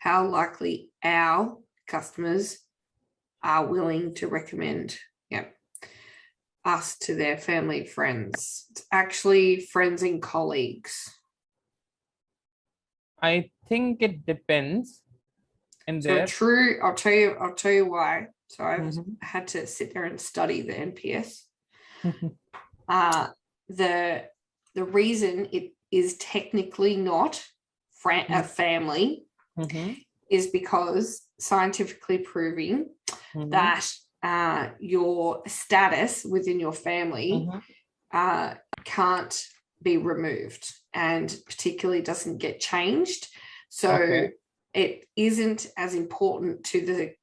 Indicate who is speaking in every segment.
Speaker 1: how likely our customers are willing to recommend us to their family and friends. It's actually friends and colleagues.
Speaker 2: I think it depends. And
Speaker 1: So true, I'll tell you why. So I've had to sit there and study the NPS. The reason it is technically not a family is because scientifically proving that your status within your family can't be removed and particularly doesn't get changed. So it isn't as important to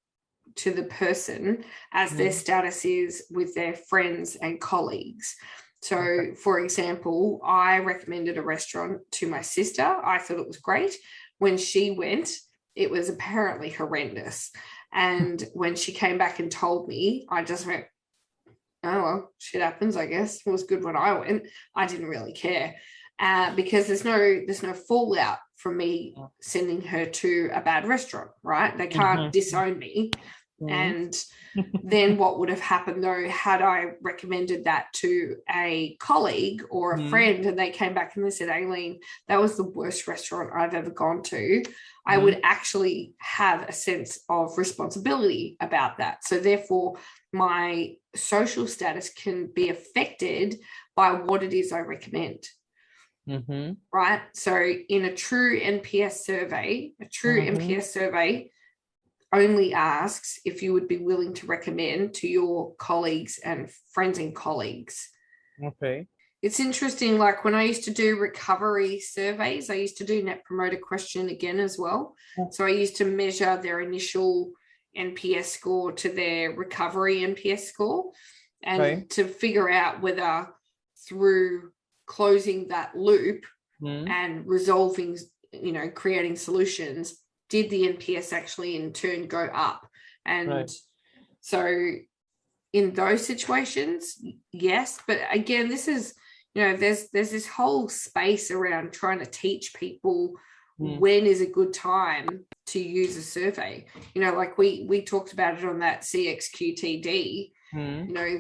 Speaker 1: the person as their status is with their friends and colleagues. So, for example, I recommended a restaurant to my sister. I thought it was great. When she went, it was apparently horrendous. And when she came back and told me, I just went, oh, well, shit happens, I guess. It was good when I went. I didn't really care because there's no fallout from me sending her to a bad restaurant, right? They can't disown me. And then what would have happened, though, had I recommended that to a colleague or a friend and they came back and they said, Aileen, that was the worst restaurant I've ever gone to, I would actually have a sense of responsibility about that. So therefore, my social status can be affected by what it is I recommend. Right? So in a true NPS survey, NPS survey only asks if you would be willing to recommend to your colleagues and friends and colleagues.
Speaker 2: Okay.
Speaker 1: It's interesting, like when I used to do recovery surveys, I used to do net promoter question again as well. So I used to measure their initial NPS score to their recovery NPS score and to figure out whether through closing that loop and resolving, creating solutions, did the NPS actually in turn go up? And so in those situations, yes. But again, this is, there's this whole space around trying to teach people when is a good time to use a survey. Like we talked about it on that CXQTD,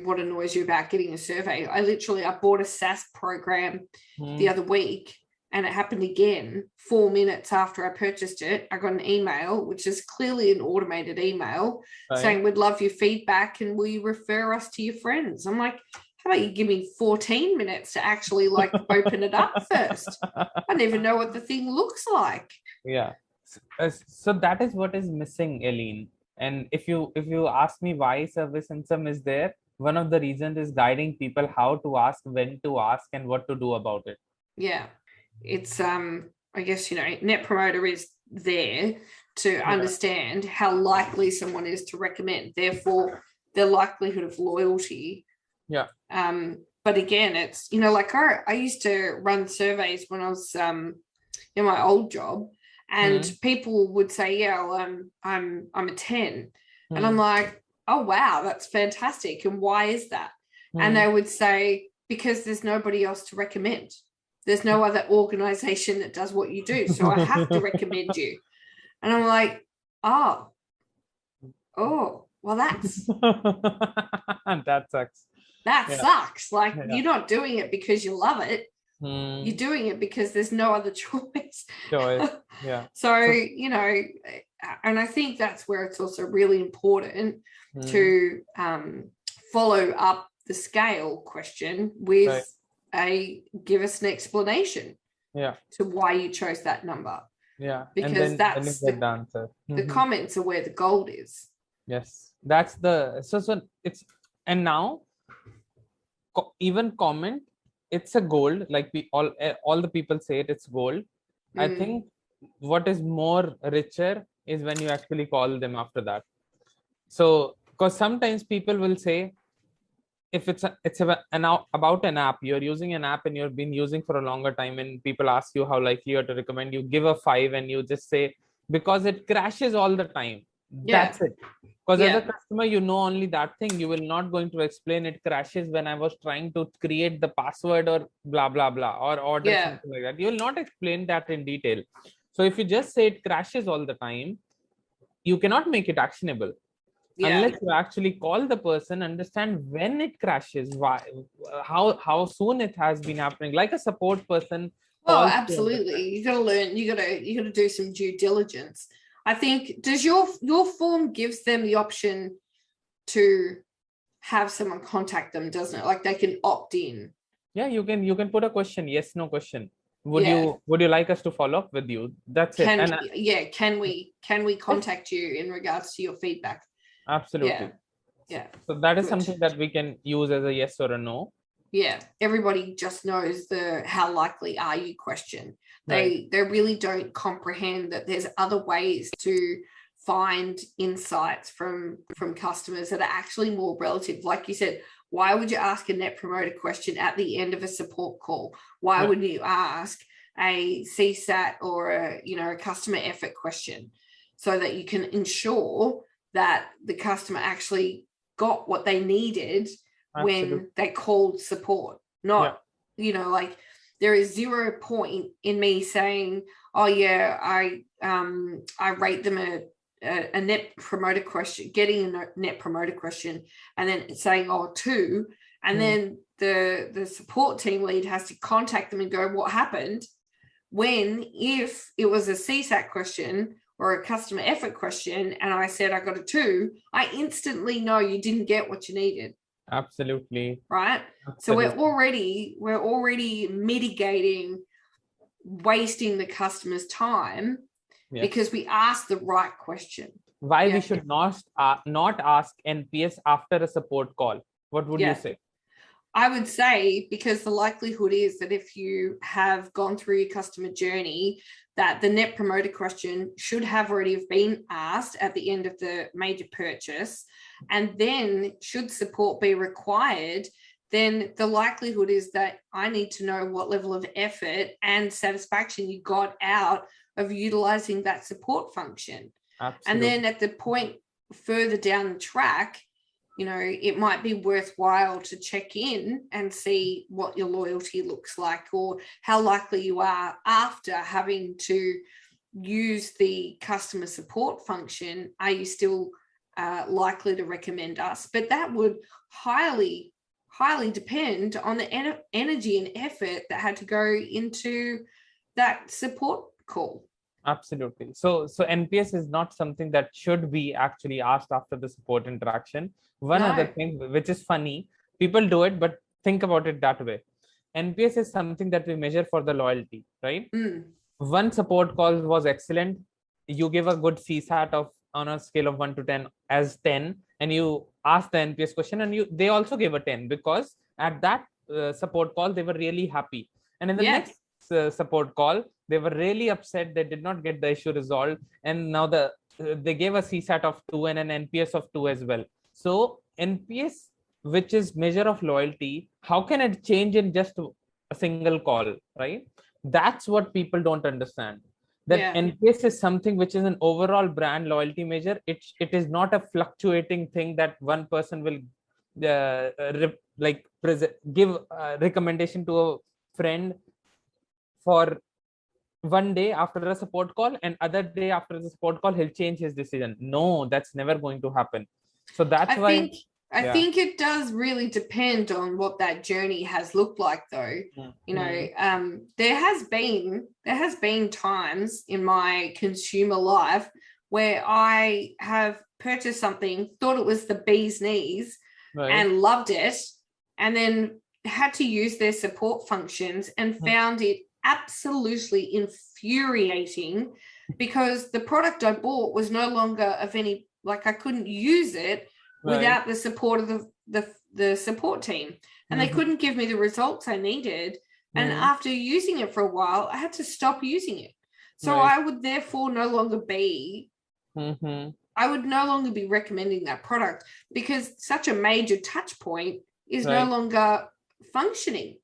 Speaker 1: what annoys you about getting a survey. I bought a SaaS program the other week. And it happened again 4 minutes after I purchased it. I got an email, which is clearly an automated email saying, we'd love your feedback and will you refer us to your friends? I'm like, how about you give me 14 minutes to actually open it up first? I don't even know what the thing looks like.
Speaker 2: Yeah. So that is what is missing, Aileen. And if you ask me why SurveySensum is there, one of the reasons is guiding people how to ask, when to ask, and what to do about it.
Speaker 1: Yeah. It's I guess net promoter is there to understand how likely someone is to recommend, therefore their likelihood of loyalty. But again, it's I used to run surveys when I was in my old job, and people would say, I'm a 10, and I'm like, oh wow, that's fantastic, and why is that? And they would say, because there's nobody else to recommend. There's no other organization that does what you do, so I have to recommend you. And I'm like, oh, well, that's
Speaker 2: that sucks.
Speaker 1: That sucks. You're not doing it because you love it. You're doing it because there's no other choice.
Speaker 2: Yeah.
Speaker 1: So, and I think that's where it's also really important to follow up the scale question with give us an explanation to why you chose that number. Because that's the answer. The comments are where the gold is.
Speaker 2: Yes, that's the so it's, and now even comment, it's a gold, like we all the people say it's gold. I think what is more richer is when you actually call them after that. So because sometimes people will say, if it's about an app, you're using an app and you've been using for a longer time, and people ask you how likely you are to recommend, you give a 5 and you just say, because it crashes all the time. That's it. Because as a customer, only that thing. You will not going to explain it crashes when I was trying to create the password or blah blah blah or order something like that. You will not explain that in detail. So if you just say it crashes all the time, you cannot make it actionable.
Speaker 1: Yeah.
Speaker 2: Unless you actually call the person, understand when it crashes, why, how soon it has been happening, like a support person.
Speaker 1: Oh, absolutely. You got to learn. You got to do some due diligence. I think, does your form gives them the option to have someone contact them, doesn't it? Like they can opt in.
Speaker 2: Yeah, you can put a question, yes, no question. Would you like us to follow up with you? That's it. And
Speaker 1: can we contact you in regards to your feedback?
Speaker 2: Absolutely.
Speaker 1: Yeah.
Speaker 2: So that is something that we can use as a yes or a no.
Speaker 1: Yeah. Everybody just knows the how likely are you question. They really don't comprehend that there's other ways to find insights from customers that are actually more relative. Like you said, why would you ask a net promoter question at the end of a support call? Why wouldn't you ask a CSAT or a customer effort question, so that you can ensure that the customer actually got what they needed when they called support? Not, like there is 0 point in me saying, oh yeah, I rate them a net promoter question, getting a net promoter question, and then saying, oh, 2, and then the support team lead has to contact them and go, what happened? When if it was a CSAT question or a customer effort question and I said I got a 2, I instantly know you didn't get what you needed.
Speaker 2: Absolutely.
Speaker 1: Right.
Speaker 2: Absolutely.
Speaker 1: So we're already mitigating wasting the customer's time because we asked the right question.
Speaker 2: Why we should not ask NPS after a support call? What would you say?
Speaker 1: I would say, because the likelihood is that if you have gone through your customer journey, that the net promoter question should have already been asked at the end of the major purchase. And then should support be required, then the likelihood is that I need to know what level of effort and satisfaction you got out of utilizing that support function. Absolutely. And then at the point further down the track, it might be worthwhile to check in and see what your loyalty looks like, or how likely you are after having to use the customer support function. Are you still likely to recommend us? But that would highly depend on the energy and effort that had to go into that support call.
Speaker 2: Absolutely. So NPS is not something that should be actually asked after the support interaction. One other thing, which is funny, people do it, but think about it that way. NPS is something that we measure for the loyalty, right? One support call was excellent. You give a good CSAT on a scale of 1 to 10 as 10, and you ask the NPS question, and they also gave a 10 because at that support call they were really happy, and in the next support call they were really upset. They did not get the issue resolved, and now they gave a CSAT of 2 and an NPS of 2 as well. So NPS, which is measure of loyalty, how can it change in just a single call, right? That's what people don't understand. That NPS is something which is an overall brand loyalty measure. It is not a fluctuating thing that one person will give a recommendation to a friend for one day after a support call, and other day after the support call he'll change his decision. No, that's never going to happen. So that's why
Speaker 1: I think it does really depend on what that journey has looked like, though. There has been times in my consumer life where I have purchased something, thought it was the bee's knees, and loved it, and then had to use their support functions and found it absolutely infuriating because the product I bought was no longer of any, I couldn't use it without the support of the support team, and they couldn't give me the results I needed. And after using it for a while, I had to stop using it. So I would therefore no longer be recommending that product because such a major touch point is no longer functioning.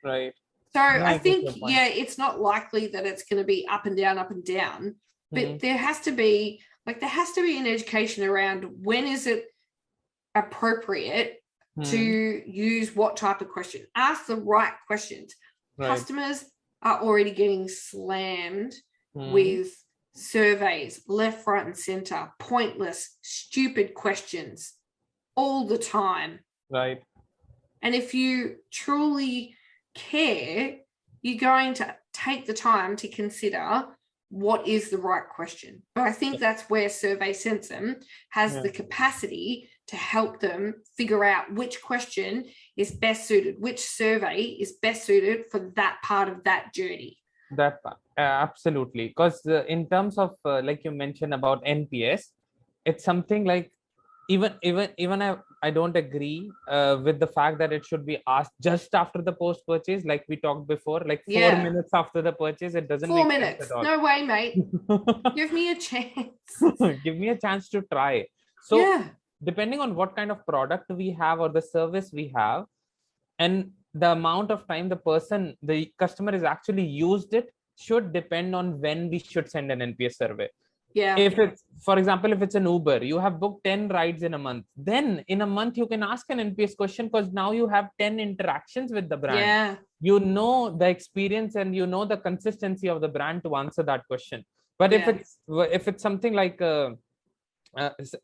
Speaker 2: Right.
Speaker 1: So I think, it's not likely that it's going to be up and down, but there has to be an education around when is it appropriate to use what type of question. Ask the right questions. Customers are already getting slammed with surveys left, right, and center, pointless, stupid questions all the time.
Speaker 2: Right.
Speaker 1: And if you truly care, you're going to take the time to consider what is the right question. But I think that's where SurveySensum has the capacity to help them figure out which question is best suited, which survey is best suited for that part of that journey.
Speaker 2: That absolutely, because in terms of like you mentioned about NPS, it's something like even I don't agree with the fact that it should be asked just after the post purchase, like we talked before, like 4 minutes after the purchase. It doesn't
Speaker 1: 4
Speaker 2: make
Speaker 1: minutes.
Speaker 2: sense at all.
Speaker 1: No way, mate. Give me a chance.
Speaker 2: Give me a chance to try. So depending on what kind of product we have or the service we have, and the amount of time the customer is actually used it, should depend on when we should send an NPS survey. If it's, for example, if it's an Uber, you have booked 10 rides in a month, then in a month you can ask an NPS question, because now you have 10 interactions with the brand. You know the experience and you know the consistency of the brand to answer that question. But if it's something like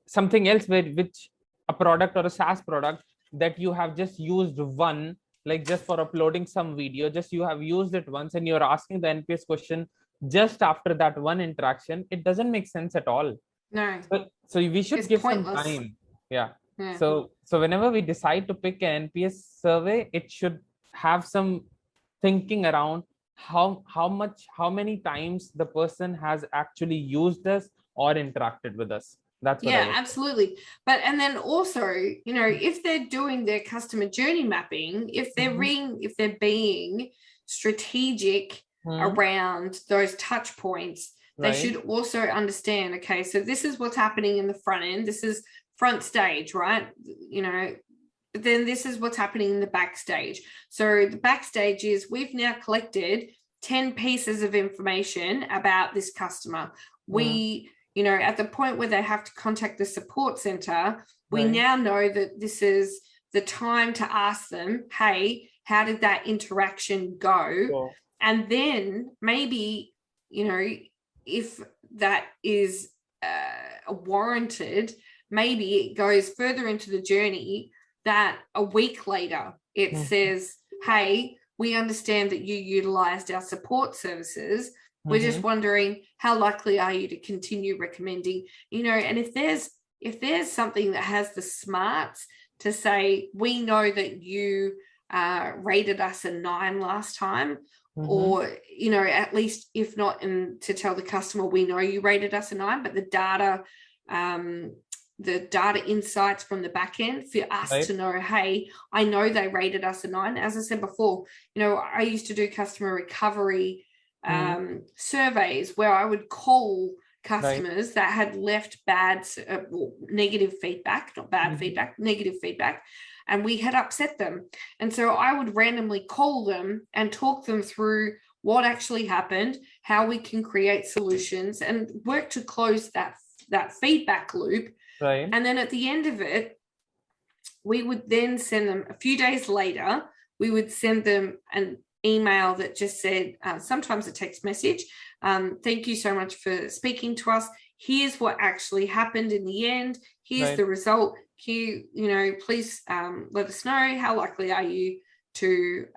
Speaker 2: something else, which a product or a SaaS product that you have just used one, like just for uploading some video, just you have used it once and you're asking the NPS question just after that one interaction, it doesn't make sense at all.
Speaker 1: No.
Speaker 2: So we should give some time. So whenever we decide to pick an NPS survey, it should have some thinking around how many times the person has actually used us or interacted with us. That's what
Speaker 1: absolutely. But and then also, you know, if they're doing their customer journey mapping, if they're being strategic around those touch points, they should also understand, okay, so this is what's happening in the front end, this is front stage, right? You know, but then this is what's happening in the backstage. So the backstage is we've now collected 10 pieces of information about this customer. We, you know, at the point where they have to contact the support center, we now know that this is the time to ask them, hey, how did that interaction go? And then maybe, you know, if that is warranted, maybe it goes further into the journey that a week later it says, hey, we understand that you utilized our support services. We're just wondering, how likely are you to continue recommending, you know, and if there's something that has the smarts to say, we know that you rated us a 9 last time, or, you know, at least if not, and to tell the customer, we know you rated us a 9, but the data insights from the back end for us to know, hey, I know they rated us a 9. As I said before, you know, I used to do customer recovery surveys where I would call customers that had left negative feedback, not bad feedback, negative feedback, and we had upset them. And so I would randomly call them and talk them through what actually happened, how we can create solutions and work to close that feedback loop. And then at the end of it, we would then send them, a few days later, we would send them an email that just said, sometimes a text message, thank you so much for speaking to us. Here's what actually happened in the end. Here's the result. You know, please let us know, how likely are you to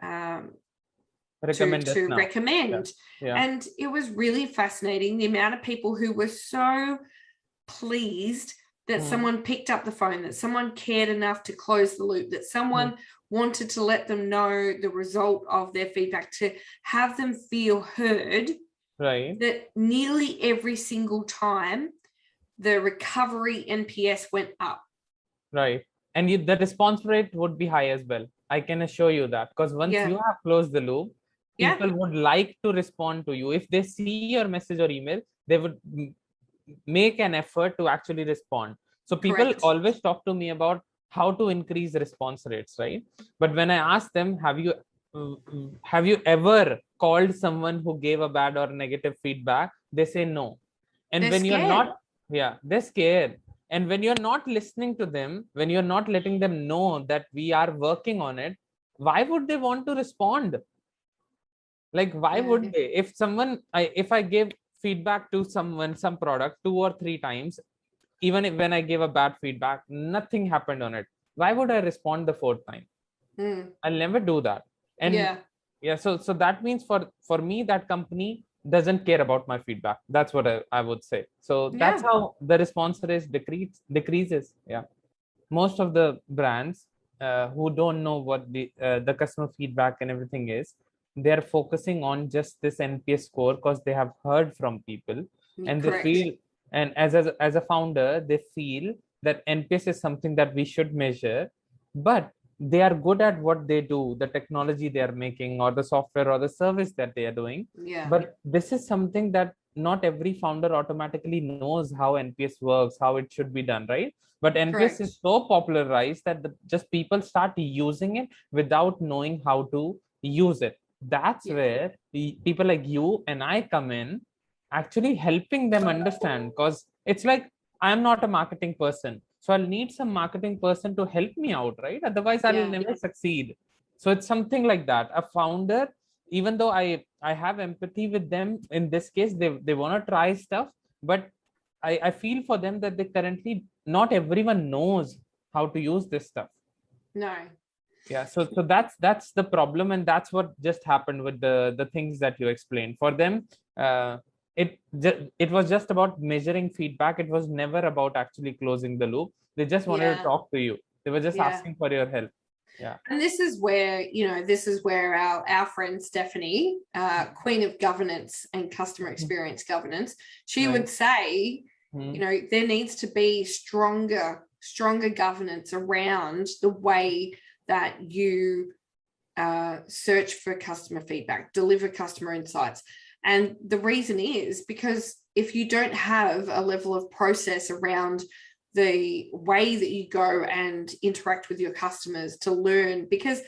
Speaker 1: recommend. And it was really fascinating, the amount of people who were so pleased that someone picked up the phone, that someone cared enough to close the loop, that someone wanted to let them know the result of their feedback, to have them feel heard. That nearly every single time the recovery NPS went up.
Speaker 2: And the response rate would be high as well. I can assure you that, because once you have closed the loop, people would like to respond to you. If they see your message or email, they would make an effort to actually respond. So people always talk to me about how to increase response rates, right? But when I ask them, have you ever called someone who gave a bad or negative feedback? They say no. And when you're not, they're scared. And when you're not listening to them, when you're not letting them know that we are working on it, why would they want to respond? Like, why would they? If I give feedback to someone, some product 2 or 3 times, even if when I gave a bad feedback, nothing happened on it. Why would I respond the fourth time? I'll never do that. And so that means for me, that company doesn't care about my feedback. That's what I would say. So that's how the response rate decreases. Yeah. Most of the brands who don't know what the customer feedback and everything is, they're focusing on just this NPS score because they have heard from people, and
Speaker 1: Correct.
Speaker 2: they feel, and as a founder, they feel that NPS is something that we should measure, but they are good at what they do, the technology they are making, or the software or the service that they are doing. But this is something that not every founder automatically knows how NPS works, how it should be done, right? But NPS is so popularized that just people start using it without knowing how to use it. That's where people like you and I come in, actually helping them understand, because it's like, I'm not a marketing person, so I'll need some marketing person to help me out, right? Otherwise I'll never succeed. So it's something like that. A founder, even though I have empathy with them, in this case they want to try stuff, but I feel for them that they currently, not everyone knows how to use this stuff. Yeah, so that's the problem, and that's what just happened with the things that you explained. For them, it was just about measuring feedback. It was never about actually closing the loop. They just wanted to talk to you. They were just asking for your help.
Speaker 1: And this is where, our friend Stephanie, Queen of Governance and Customer Experience Governance, she would say, there needs to be stronger governance around the way that you search for customer feedback, deliver customer insights. And the reason is because if you don't have a level of process around the way that you go and interact with your customers to learn, because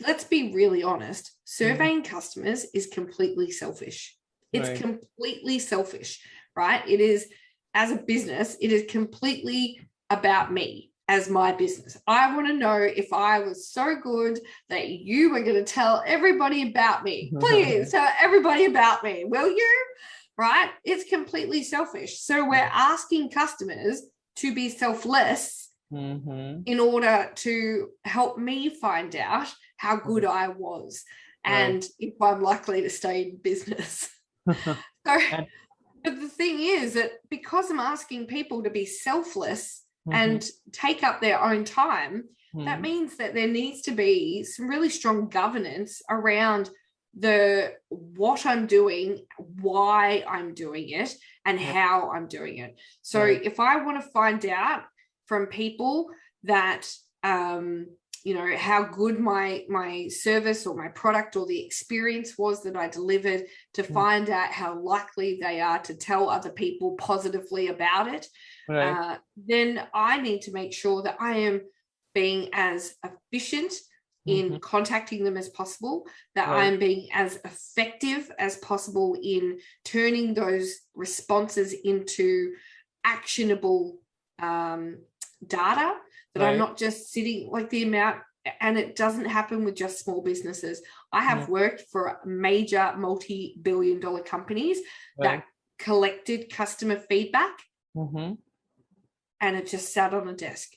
Speaker 1: let's be really honest, surveying customers is completely selfish. It's completely selfish, right? It is, as a business, it is completely about me as my business. I want to know if I was so good that you were going to tell everybody about me. Please tell everybody about me, will you? Right? It's completely selfish. So we're asking customers to be selfless in order to help me find out how good I was and if I'm likely to stay in business. But the thing is that because I'm asking people to be selfless and take up their own time, that means that there needs to be some really strong governance around what I'm doing, why I'm doing it, and how I'm doing it. So if I want to find out from people that how good my service or my product or the experience was that I delivered, to find out how likely they are to tell other people positively about it, then I need to make sure that I am being as efficient in contacting them as possible, that I'm being as effective as possible in turning those responses into actionable data, that I'm not just sitting like the amount, and it doesn't happen with just small businesses. I have worked for major multi-billion-dollar companies that collected customer feedback and it just sat on a desk.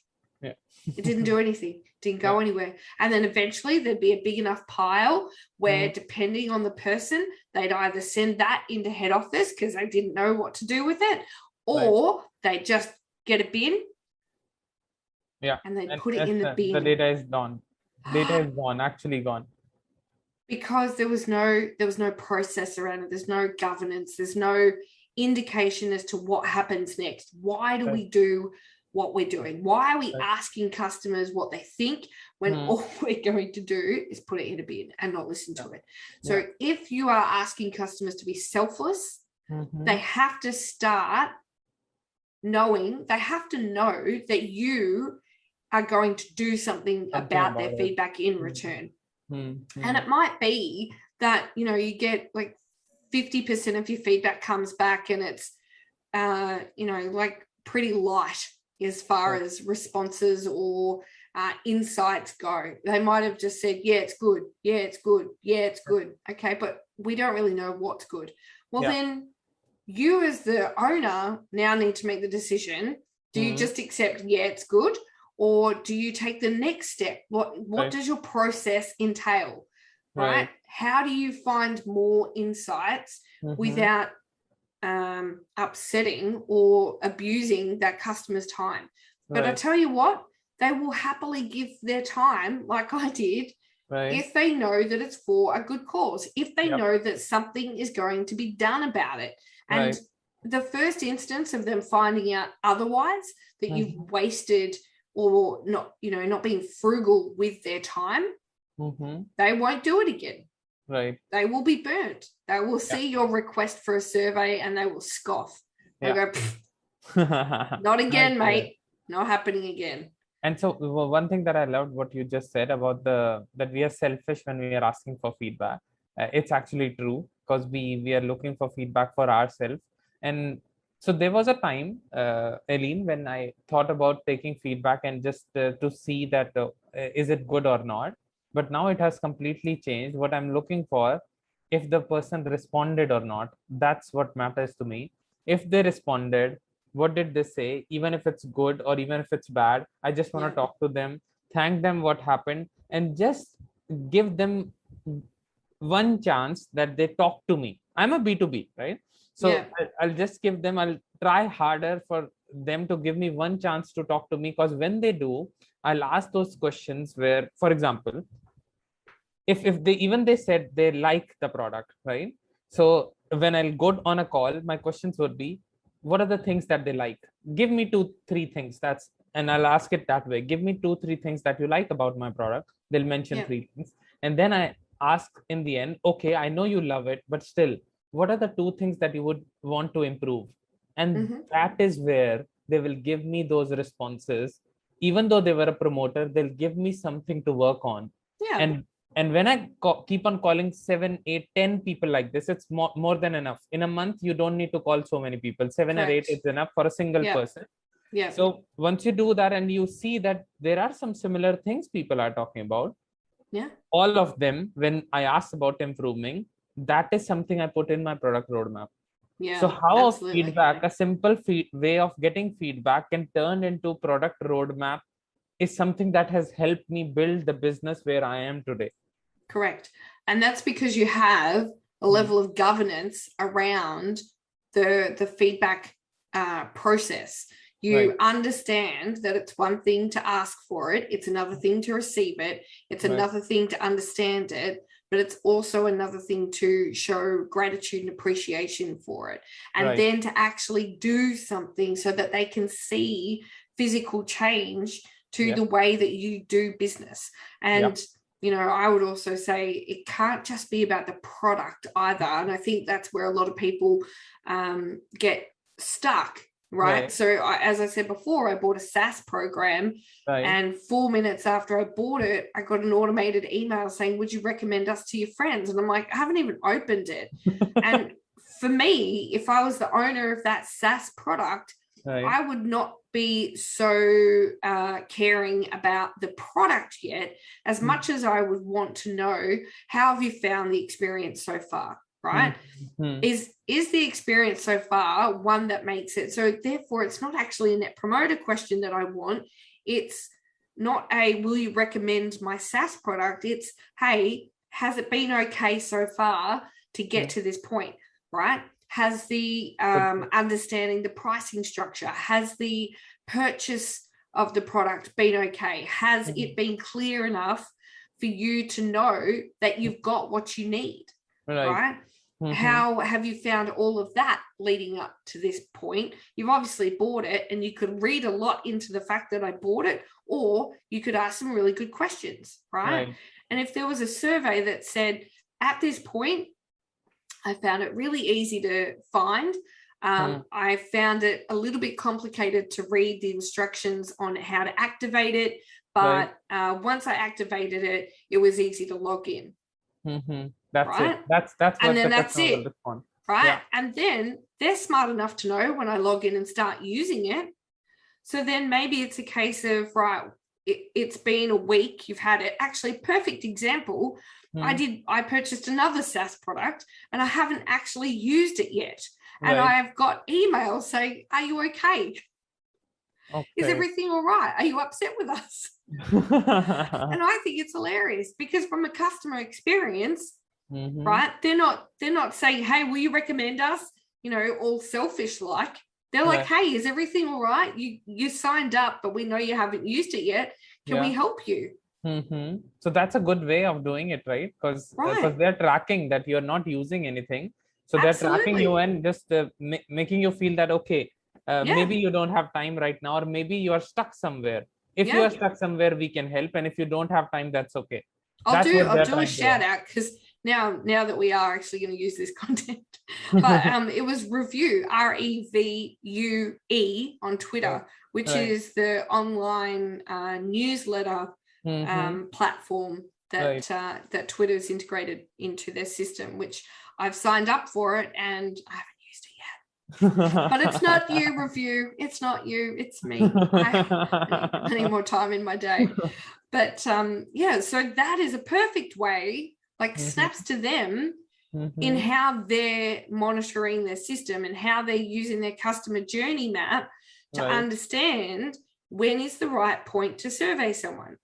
Speaker 1: It didn't do anything, didn't go anywhere. And then eventually there'd be a big enough pile where, depending on the person, they'd either send that into head office because they didn't know what to do with it, or they'd just get a bin and they'd put it in the bin.
Speaker 2: The data is gone. Data is gone, actually gone.
Speaker 1: Because there was no process around it. There's no governance. There's no indication as to what happens next. Why do we do what we're doing? Why are we asking customers what they think when all we're going to do is put it in a bin and not listen to it? So if you are asking customers to be selfless, they have to start knowing, they have to know that you are going to do something about their feedback in return. And it might be that, you get like 50% of your feedback comes back and it's, like pretty light as far as responses or insights go. They might have just said, yeah, it's good. Yeah, it's good. Yeah, it's good. Okay, but we don't really know what's good. Well, then you as the owner now need to make the decision. Do you just accept, yeah, it's good? Or do you take the next step? What does your process entail? Right? How do you find more insights without upsetting or abusing that customer's time? But I tell you what, they will happily give their time, like I did, if they know that it's for a good cause, if they know that something is going to be done about it. And the first instance of them finding out otherwise, that you've wasted or not, not being frugal with their time, they won't do it again. They will be burnt. They will see your request for a survey and they will scoff. They'll go, not again, mate. Not happening again.
Speaker 2: And so one thing that I loved what you just said about that we are selfish when we are asking for feedback. It's actually true, because we are looking for feedback for ourselves. And so there was a time, Aileen, when I thought about taking feedback and just to see that is it good or not. But now it has completely changed. What I'm looking for, if the person responded or not, that's what matters to me. If they responded, what did they say? Even if it's good or even if it's bad, I just want to talk to them, thank them what happened, and just give them one chance that they talk to me. I'm a B2B, right? So I'll just give them, I'll try harder for them to give me one chance to talk to me, because when they do, I'll ask those questions where, for example, if they said they like the product, right? So when I'll go on a call, my questions would be, what are the things that they like? Give me 2-3 things. And I'll ask it that way. Give me 2-3 things that you like about my product. They'll mention 3 things. And then I ask in the end, okay, I know you love it, but still, what are the 2 things that you would want to improve? And that is where they will give me those responses. Even though they were a promoter, they'll give me something to work on. And when I keep on calling 7, 8, 10 people like this, it's more than enough. In a month, you don't need to call so many people. 7 or 8 is enough for a single person. So once you do that and you see that there are some similar things people are talking about, all of them, when I ask about improving, that is something I put in my product roadmap. So how feedback, a simple way of getting feedback can turn into product roadmap, is something that has helped me build the business where I am today.
Speaker 1: Correct. And that's because you have a level of governance around the feedback process. You understand that it's one thing to ask for it, it's another thing to receive it, it's another thing to understand it, but it's also another thing to show gratitude and appreciation for it. And then to actually do something so that they can see physical change to the way that you do business. And I would also say it can't just be about the product either. And I think that's where a lot of people get stuck, right? So as I said before, I bought a SaaS program and 4 minutes after I bought it, I got an automated email saying, would you recommend us to your friends? And I'm like, I haven't even opened it. And for me, if I was the owner of that SaaS product, I would not be so caring about the product yet, as much as I would want to know, how have you found the experience so far, right? Is the experience so far one that makes it, so therefore it's not actually a net promoter question that I want. It's not a, will you recommend my SaaS product? It's, hey, has it been okay so far to get to this point, right? Has the understanding the pricing structure, has the purchase of the product been okay? Has it been clear enough for you to know that you've got what you need, right? How have you found all of that leading up to this point? You've obviously bought it, and you could read a lot into the fact that I bought it, or you could ask some really good questions, right? And if there was a survey that said, at this point, I found it really easy to find. I found it a little bit complicated to read the instructions on how to activate it, but once I activated it, it was easy to log in.
Speaker 2: That's it. That's
Speaker 1: and then that's it, right? And then they're smart enough to know when I log in and start using it. So then maybe it's a case of, right, it's been a week, you've had it. Actually, perfect example. I purchased another SaaS product and I haven't actually used it yet. And
Speaker 2: Right.
Speaker 1: I have got emails saying, are you okay? Is everything all right? Are you upset with us? And I think it's hilarious because from a customer experience, right, they're not saying, hey, will you recommend us, all selfish like. They're like, hey, is everything all right? You signed up, but we know you haven't used it yet. Can we help you?
Speaker 2: So that's a good way of doing it, right? Because they're tracking that you're not using anything. So they're tracking you and just making you feel that, okay, maybe you don't have time right now, or maybe you are stuck somewhere. If you are stuck somewhere, we can help. And if you don't have time, that's okay.
Speaker 1: I'll do a shout out because now that we are actually going to use this content, but it was Revue, REVUE on Twitter, which is the online newsletter platform that that Twitter's integrated into their system, which I've signed up for it and I haven't used it yet. But it's not you, Revue. It's not you. It's me. I need more time in my day. But so that is a perfect way, like snaps to them in how they're monitoring their system and how they're using their customer journey map to understand when is the right point to survey someone.